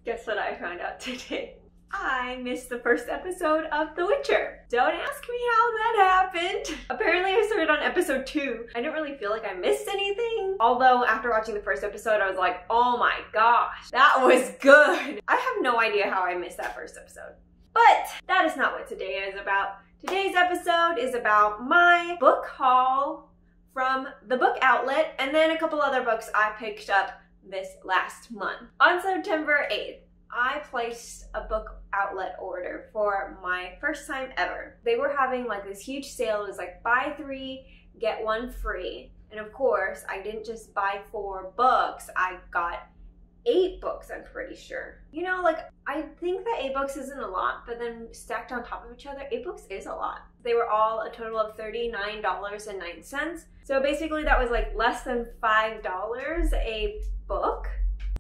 Guess what I found out today? I missed the first episode of The Witcher. Don't ask me how that happened. Apparently I started on episode 2. I didn't really feel like I missed anything. Although after watching the first episode, I was like, oh my gosh, that was good. I have no idea how I missed that first episode. But that is not what today is about. Today's episode is about my book haul from the book outlet and then a couple other books I picked up this last month. On September 8th, I placed a book outlet order for my first time ever. They were having like this huge sale. It was like buy 3, get 1 free. And of course, I didn't just buy 4 books. I got 8 books, I'm pretty sure. You know, like, I think that 8 books isn't a lot, but then stacked on top of each other, 8 books is a lot. They were all a total of $39.09. So basically that was like less than $5 a book.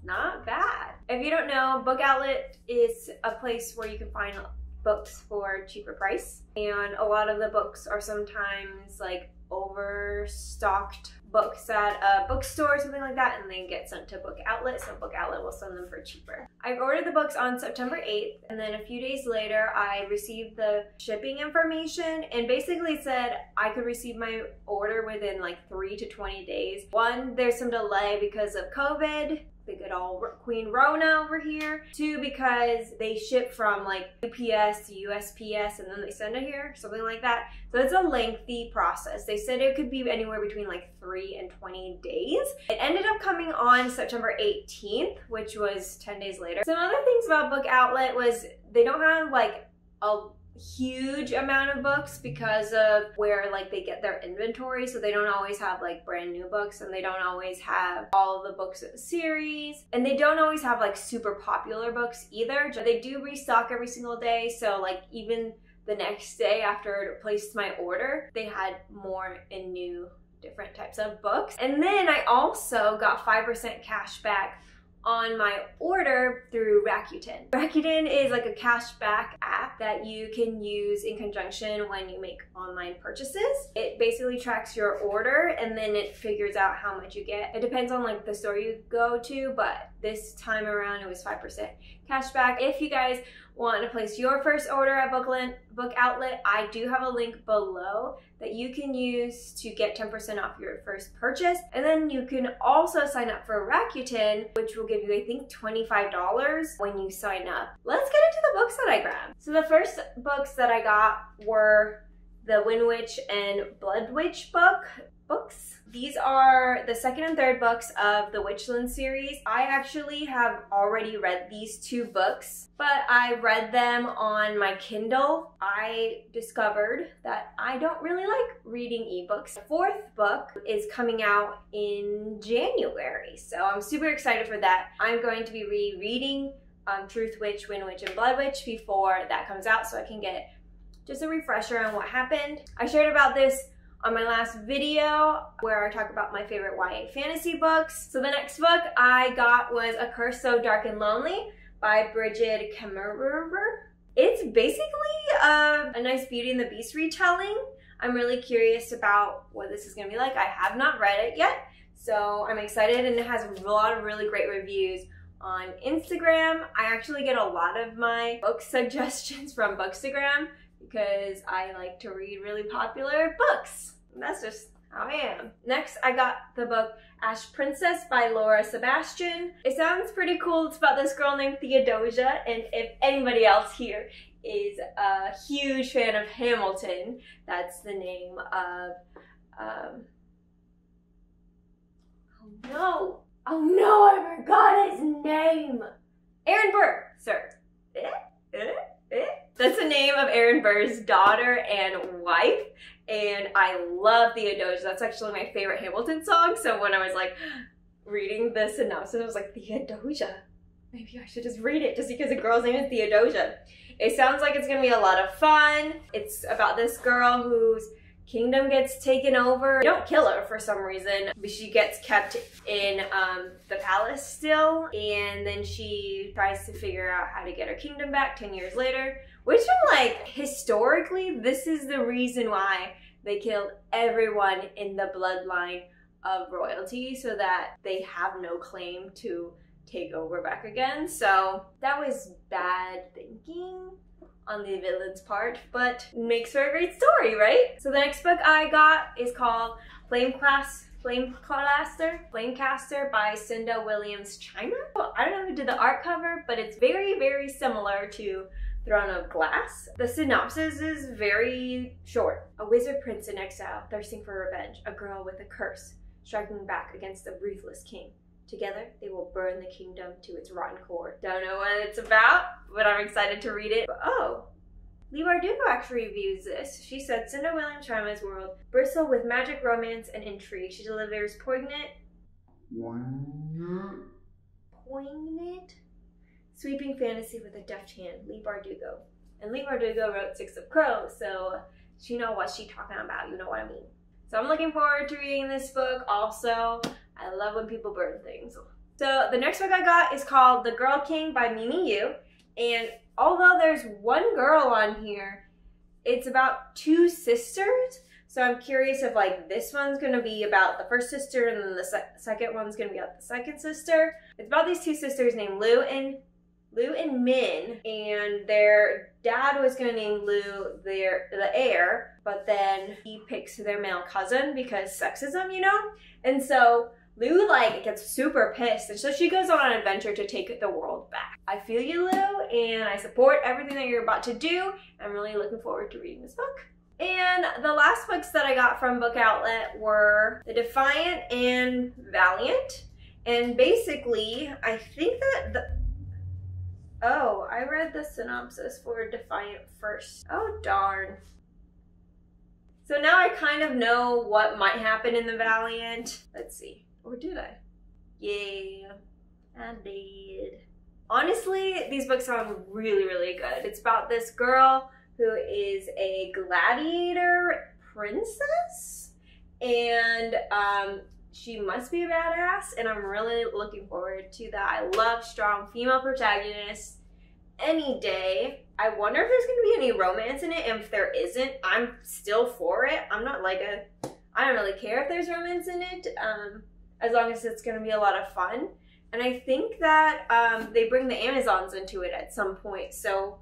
Not bad. If you don't know, book outlet is a place where you can find books for a cheaper price. And a lot of the books are sometimes like overstocked books at a bookstore or something like that, and they get sent to book outlet, so book outlet will send them for cheaper. I ordered the books on September 8th, and then a few days later I received the shipping information and basically said I could receive my order within like 3 to 20 days. One, there's some delay because of COVID, the good old Queen Rona over here. 2, because they ship from like UPS to USPS and then they send it here, something like that. So it's a lengthy process. They said it could be anywhere between like 3 and 20 days. It ended up coming on September 18th, which was 10 days later. Some other things about Book Outlet was they don't have like a huge amount of books because of where like they get their inventory, so they don't always have like brand new books, and they don't always have all of the books of the series, and they don't always have like super popular books either. They do restock every single day, so like even the next day after I placed my order, they had more and new different types of books. And then I also got 5% cash back on my order through Rakuten. Rakuten is like a cashback app that you can use in conjunction when you make online purchases. It basically tracks your order and then it figures out how much you get. It depends on like the store you go to, but this time around it was 5% cashback. If you guys want to place your first order at Book Outlet, I do have a link below that you can use to get 10% off your first purchase. And then you can also sign up for Rakuten, which will give you, I think, $25 when you sign up. Let's get into the books that I grabbed. So the first books that I got were the Windwitch and Bloodwitch books. These are the 2nd and 3rd books of the Witchland series. I actually have already read these 2 books, but I read them on my Kindle. I discovered that I don't really like reading ebooks. The 4th book is coming out in January, so I'm super excited for that. I'm going to be rereading Truth Witch, Windwitch, and Bloodwitch before that comes out, so I can get just a refresher on what happened. I shared about this on my last video where I talk about my favorite YA fantasy books. So the next book I got was A Curse So Dark and Lonely by Brigid Kemerer. It's basically a nice Beauty and the Beast retelling. I'm really curious about what this is gonna be like. I have not read it yet, so I'm excited, and it has a lot of really great reviews on Instagram. I actually get a lot of my book suggestions from Bookstagram because I like to read really popular books. That's just how I am. Next, I got the book Ash Princess by Sebastian. It sounds pretty cool. It's about this girl named Theodosia, and if anybody else here is a huge fan of Hamilton, that's the name of, oh no, I forgot his name. Aaron Burr, sir. That's the name of Aaron Burr's daughter and wife, and I love Theodosia. That's actually my favorite Hamilton song, so when I was like reading the synopsis, I was like, Theodosia? Maybe I should just read it just because the girl's name is Theodosia. It sounds like it's gonna be a lot of fun. It's about this girl whose kingdom gets taken over. They don't kill her for some reason, but she gets kept in the palace still, and then she tries to figure out how to get her kingdom back 10 years later, which I'm like, historically, this is the reason why they killed everyone in the bloodline of royalty, so that they have no claim to take over back again. So that was bad thinking on the villain's part, but makes for a great story, right? So the next book I got is called Flamecaster by Cinda Williams Chima. I don't know who did the art cover, but it's very, very similar to Throne of Glass. The synopsis is very short. A wizard prince in exile, thirsting for revenge, a girl with a curse, striking back against a ruthless king. Together, they will burn the kingdom to its rotten core. Don't know what it's about, but I'm excited to read it. But, oh, Lee Bardugo actually reviews this. She said, Cinda Williams Chima's world bristle with magic, romance, and intrigue. She delivers poignant, sweeping fantasy with a deft hand. Lee Bardugo. And Lee Bardugo wrote Six of Crows, so she knows what she's talking about, you know what I mean. So I'm looking forward to reading this book. Also, I love when people burn things. So the next book I got is called The Girl King by Mimi Yu. And although there's one girl on here, it's about two sisters. So I'm curious if like this one's gonna be about the first sister and then the second one's gonna be about the second sister. It's about these two sisters named Lu and Min, and their dad was gonna name Lu the heir, but then he picks their male cousin because sexism, you know? And so Lu like gets super pissed, and so she goes on an adventure to take the world back. I feel you, Lu, and I support everything that you're about to do. I'm really looking forward to reading this book. And the last books that I got from Book Outlet were The Defiant and Valiant. And basically, I think that oh, I read the synopsis for Defiant first. Oh, darn. So now I kind of know what might happen in the Valiant. Let's see. Or did I? Yeah, I did. Honestly, these books sound really, really good. It's about this girl who is a gladiator princess, and she must be a badass, and I'm really looking forward to that. I love strong female protagonists any day. I wonder if there's going to be any romance in it, and if there isn't, I'm still for it. I don't really care if there's romance in it, as long as it's going to be a lot of fun. And I think that they bring the Amazons into it at some point, so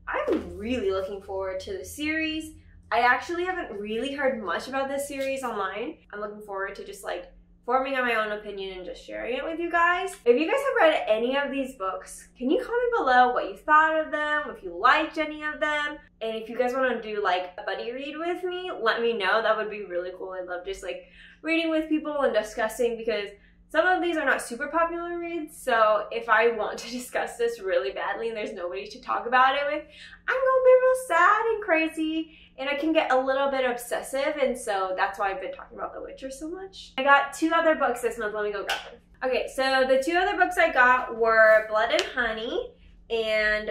I'm really looking forward to the series. I actually haven't really heard much about this series online. I'm looking forward to just like forming on my own opinion and just sharing it with you guys. If you guys have read any of these books, can you comment below what you thought of them, if you liked any of them, and if you guys want to do like a buddy read with me, let me know. That would be really cool. I love just like reading with people and discussing, because some of these are not super popular reads, so if I want to discuss this really badly and there's nobody to talk about it with, I'm gonna be real sad and crazy, and I can get a little bit obsessive, and so that's why I've been talking about The Witcher so much. I got two other books this month. Let me go grab them. Okay, so the two other books I got were Blood and Honey and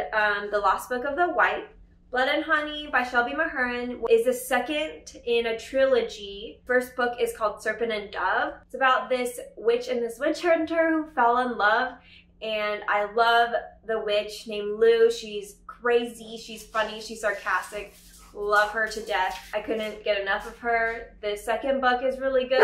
The Lost Book of the White. Blood and Honey by Shelby Mahurin is the second in a trilogy. First book is called Serpent and Dove. It's about this witch and this witch hunter who fell in love, and I love the witch named Lu. She's crazy, she's funny, she's sarcastic. Love her to death. I couldn't get enough of her. The second book is really good.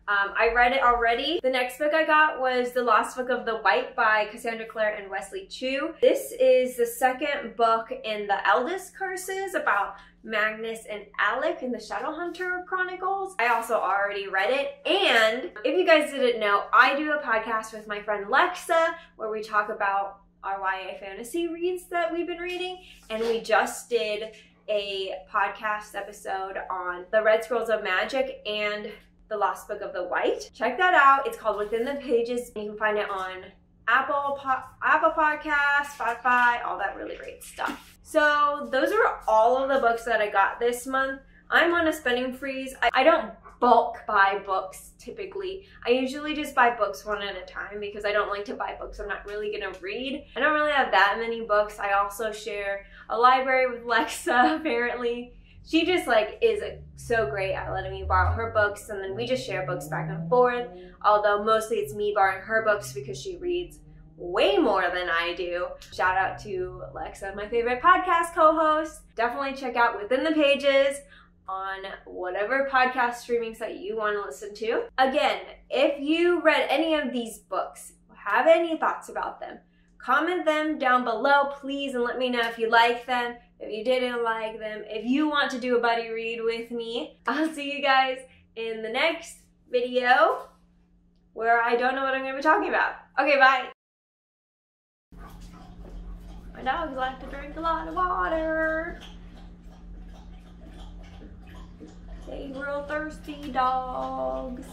I read it already. The next book I got was The Lost Book of the White by Cassandra, Clare, and Wesley Chu. This is the second book in the Eldest Curses about Magnus and Alec in the Shadowhunter Chronicles. I also already read it. And if you guys didn't know, I do a podcast with my friend Lexa where we talk about our YA fantasy reads that we've been reading. And we just did a podcast episode on the Red Scrolls of Magic and The Lost Book of the White. Check that out. It's called Within the Pages. You can find it on Apple Podcasts, Spotify, all that really great stuff. So those are all of the books that I got this month. I'm on a spending freeze. I don't bulk buy books typically. I usually just buy books one at a time because I don't like to buy books I'm not really gonna read. I don't really have that many books. I also share a library with Lexa, apparently. She just like is so great at letting me borrow her books, and then we just share books back and forth, although mostly it's me borrowing her books because she reads way more than I do. Shout out to Lexa, my favorite podcast co-host. Definitely check out Within the Pages on whatever podcast streaming site you want to listen to. Again, if you read any of these books, have any thoughts about them, comment them down below, please, and let me know if you like them, if you didn't like them, if you want to do a buddy read with me. I'll see you guys in the next video where I don't know what I'm going to be talking about. Okay, bye. My dogs like to drink a lot of water. They real thirsty dogs.